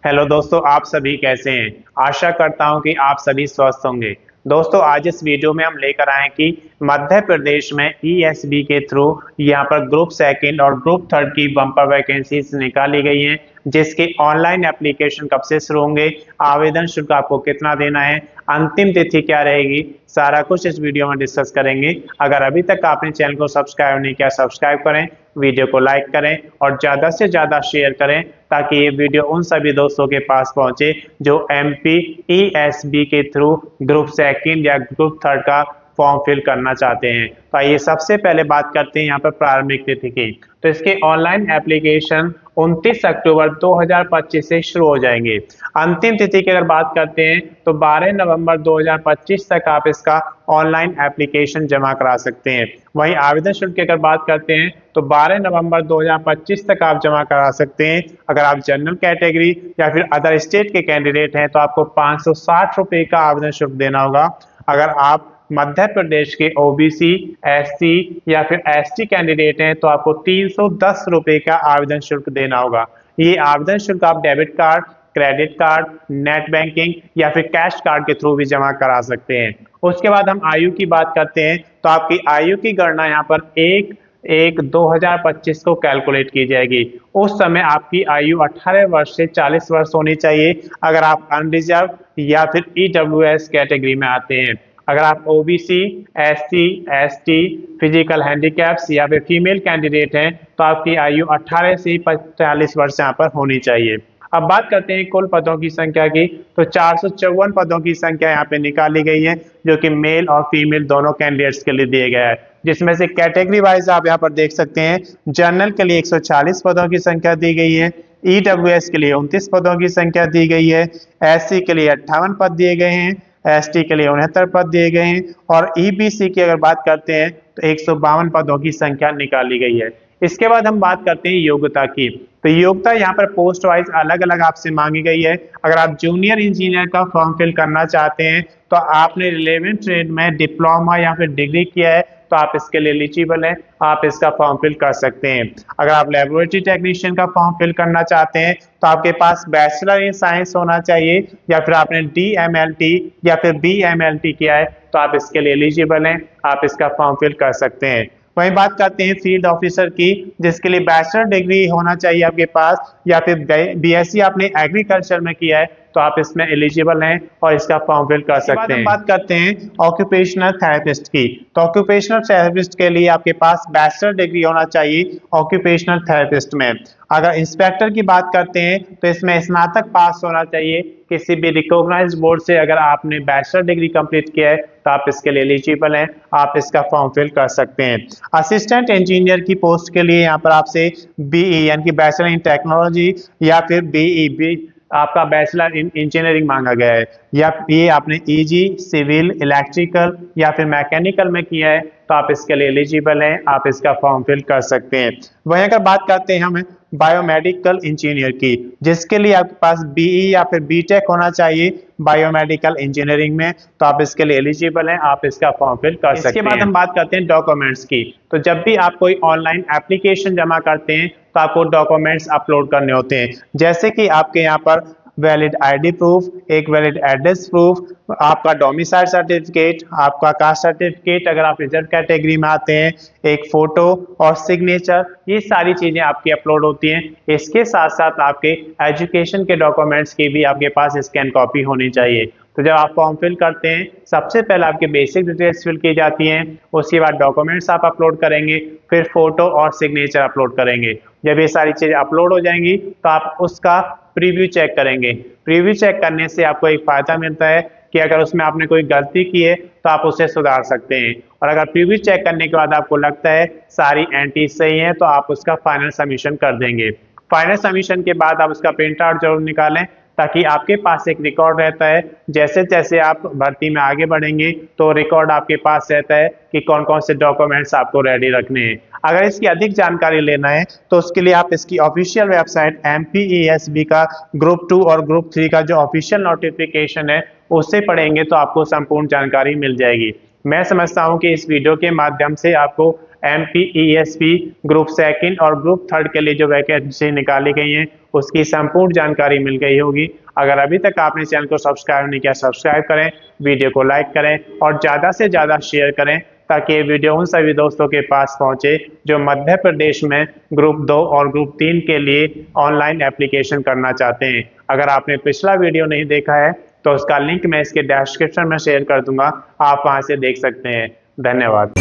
Hello दोस्तों, आप सभी कैसे हैं। आशा करता हूं कि आप सभी स्वस्थ होंगे। दोस्तों, आज इस वीडियो में हम लेकर आए कि मध्य प्रदेश में ईएसबी के थ्रू यहां पर ग्रुप सेकंड और ग्रुप थर्ड की बम्पर वैकेंसीज निकाली गई हैं, जिसके ऑनलाइन एप्लीकेशन कब से शुरू होंगे, आवेदन शुल्क आपको कितना देना है, अंतिम तिथि क्या रहेगी, सारा कुछ इस वीडियो में डिस्कस करेंगे। अगर अभी तक आपने चैनल को सब्सक्राइब नहीं किया, सब्सक्राइब करें, वीडियो को लाइक करें और ज़्यादा से ज़्यादा शेयर करें ताकि ये वीडियो उन सभी दोस्तों के पास पहुंचे जो एमपी ईएसबी के थ्रू ग्रुप सेकंड या ग्रुप थर्ड का फॉर्म फिल करना चाहते हैं। तो आइए सबसे पहले बात करते हैं यहाँ पर प्रारंभिक तिथि की। तो इसके ऑनलाइन एप्लीकेशन 29 अक्टूबर 2025 से शुरू हो जाएंगे। अंतिम तिथि की अगर बात करते हैं तो 12 नवंबर 2025 तक आप इसका ऑनलाइन एप्लीकेशन जमा करा सकते हैं। वहीं आवेदन शुल्क की अगर बात करते हैं तो 12 नवंबर 2025 तक आप जमा करा सकते हैं। अगर आप जनरल कैटेगरी या फिर अदर स्टेट के कैंडिडेट हैं तो आपको 560 रुपये का आवेदन शुल्क देना होगा। अगर आप मध्य प्रदेश के ओबीसी, एससी या फिर एसटी कैंडिडेट हैं तो आपको 310 रुपये का आवेदन शुल्क देना होगा। ये आवेदन शुल्क आप debit card, credit card, net banking या फिर कैश कार्ड के थ्रू भी जमा करा सकते हैं। उसके बाद हम आयु की बात करते हैं तो आपकी आयु की गणना यहाँ पर 1/1/2025 को कैलकुलेट की जाएगी। उस समय आपकी आयु 18 वर्ष से 40 वर्ष होनी चाहिए अगर आप अनरिजर्व या फिर ईडब्ल्यूएस कैटेगरी में आते हैं। अगर आप OBC, SC, ST, physical handicaps या फिर फीमेल कैंडिडेट हैं तो आपकी आयु 18 से 45 वर्ष यहाँ पर होनी चाहिए। अब बात करते हैं कुल पदों की संख्या की। तो 454 पदों की संख्या यहाँ पे निकाली गई है जो कि मेल और फीमेल दोनों कैंडिडेट्स के लिए दिए गया है, जिसमें से कैटेगरी वाइज आप यहाँ पर देख सकते हैं। जनरल के लिए 140 पदों की संख्या दी गई है, ईडब्ल्यूएस के लिए 29 पदों की संख्या दी गई है, एससी के लिए 58 पद दिए गए हैं, एसटी के लिए 69 पद दिए गए हैं और ईबीसी की अगर बात करते हैं तो 152 पदों की संख्या निकाली गई है। इसके बाद हम बात करते हैं योग्यता की। तो योग्यता यहाँ पर पोस्ट वाइज अलग अलग आपसे मांगी गई है। अगर आप जूनियर इंजीनियर का फॉर्म फिल करना चाहते हैं तो आपने रिलेवेंट ट्रेड में डिप्लोमा या फिर डिग्री किया है तो आप इसके लिए एलिजिबल हैं, आप इसका फॉर्म फिल कर सकते हैं। अगर आप लेबोरेटरी टेक्नीशियन का फॉर्म फिल करना चाहते हैं तो आपके पास बैचलर इन साइंस होना चाहिए या फिर आपने डीएमएलटी या फिर बीएमएलटी किया है तो आप इसके लिए एलिजिबल हैं, आप इसका फॉर्म फिल कर सकते हैं। वहीं बात करते हैं फील्ड ऑफिसर की, जिसके लिए बैचलर डिग्री होना चाहिए आपके पास या फिर बीएससी आपने एग्रीकल्चर में किया है तो आप इसमें एलिजिबल हैं और इसका फॉर्म फिल कर सकते हैं। बात करते हैं ऑक्यूपेशनल थेरेपिस्ट की। तो ऑक्यूपेशनल थेरेपिस्ट के लिए आपके पास बैचलर डिग्री होना चाहिए ऑक्यूपेशनल थेरेपिस्ट में। अगर इंस्पेक्टर की बात करते हैं तो इसमें स्नातक पास होना चाहिए किसी भी रिकॉग्नाइज्ड बोर्ड से। अगर आपने बैचलर डिग्री कंप्लीट किया है तो आप इसके लिए एलिजिबल हैं, आप इसका फॉर्म फिल कर सकते हैं। असिस्टेंट इंजीनियर की पोस्ट के लिए यहाँ पर आपसे बीई यानी कि बैचलर इन टेक्नोलॉजी या फिर बीई आपका बैचलर इन इंजीनियरिंग मांगा गया है, या ये आपने ईजी, सिविल, इलेक्ट्रिकल या फिर मैकेनिकल में किया है तो आप इसके लिए एलिजिबल हैं, आप इसका फॉर्म फिल कर सकते हैं। वहीं अगर बात करते हैं हम बायोमेडिकल इंजीनियर की, जिसके लिए आपके पास बीई या फिर बीटेक होना चाहिए बायोमेडिकल इंजीनियरिंग में तो आप इसके लिए एलिजिबल हैं, आप इसका फॉर्म फिल कर सकते हैं। इसके बाद हम बात करते हैं डॉक्यूमेंट्स की। तो जब भी आप कोई ऑनलाइन एप्लीकेशन जमा करते हैं तो आपको डॉक्यूमेंट्स अपलोड करने होते हैं, जैसे कि आपके यहाँ पर वैलिड आईडी प्रूफ, एक वैलिड एड्रेस प्रूफ, आपका डोमिसाइल सर्टिफिकेट, आपका कास्ट सर्टिफिकेट अगर आप रिजर्व कैटेगरी में आते हैं, एक फोटो और सिग्नेचर, ये सारी चीजें आपकी अपलोड होती हैं। इसके साथ साथ आपके एजुकेशन के डॉक्यूमेंट्स की भी आपके पास स्कैन कॉपी होनी चाहिए। तो जब आप फॉर्म फिल करते हैं सबसे पहले आपके बेसिक डिटेल्स फिल की जाती हैं, उसके बाद डॉक्यूमेंट्स आप अपलोड करेंगे, फिर फोटो और सिग्नेचर अपलोड करेंगे। जब ये सारी चीजें अपलोड हो जाएंगी तो आप उसका प्रीव्यू चेक करेंगे। प्रीव्यू चेक करने से आपको एक फायदा मिलता है कि अगर उसमें आपने कोई गलती की है तो आप उसे सुधार सकते हैं, और अगर प्रीव्यू चेक करने के बाद आपको लगता है सारी एंट्री सही है तो आप उसका फाइनल सबमिशन कर देंगे। फाइनल सबमिशन के बाद आप उसका प्रिंट आउट जरूर निकालें ताकि आपके पास एक रिकॉर्ड रहता है। जैसे जैसे आप भर्ती में आगे बढ़ेंगे तो रिकॉर्ड आपके पास रहता है कि कौन कौन से डॉक्यूमेंट्स आपको रेडी रखने हैं। अगर इसकी अधिक जानकारी लेना है तो उसके लिए आप इसकी ऑफिशियल वेबसाइट एमपीईएसबी का ग्रुप 2 और ग्रुप 3 का जो ऑफिशियल नोटिफिकेशन है उससे पढ़ेंगे तो आपको संपूर्ण जानकारी मिल जाएगी। मैं समझता हूं कि इस वीडियो के माध्यम से आपको MPESP ग्रुप सेकंड और ग्रुप थर्ड के लिए जो वैकेंसी निकाली गई हैं उसकी संपूर्ण जानकारी मिल गई होगी। अगर अभी तक आपने चैनल को सब्सक्राइब नहीं किया, सब्सक्राइब करें, वीडियो को लाइक करें और ज़्यादा से ज़्यादा शेयर करें ताकि ये वीडियो उन सभी दोस्तों के पास पहुंचे जो मध्य प्रदेश में ग्रुप 2 और ग्रुप 3 के लिए ऑनलाइन एप्लीकेशन करना चाहते हैं। अगर आपने पिछला वीडियो नहीं देखा है तो उसका लिंक मैं इसके डिस्क्रिप्शन में शेयर कर दूंगा, आप वहां से देख सकते हैं। धन्यवाद।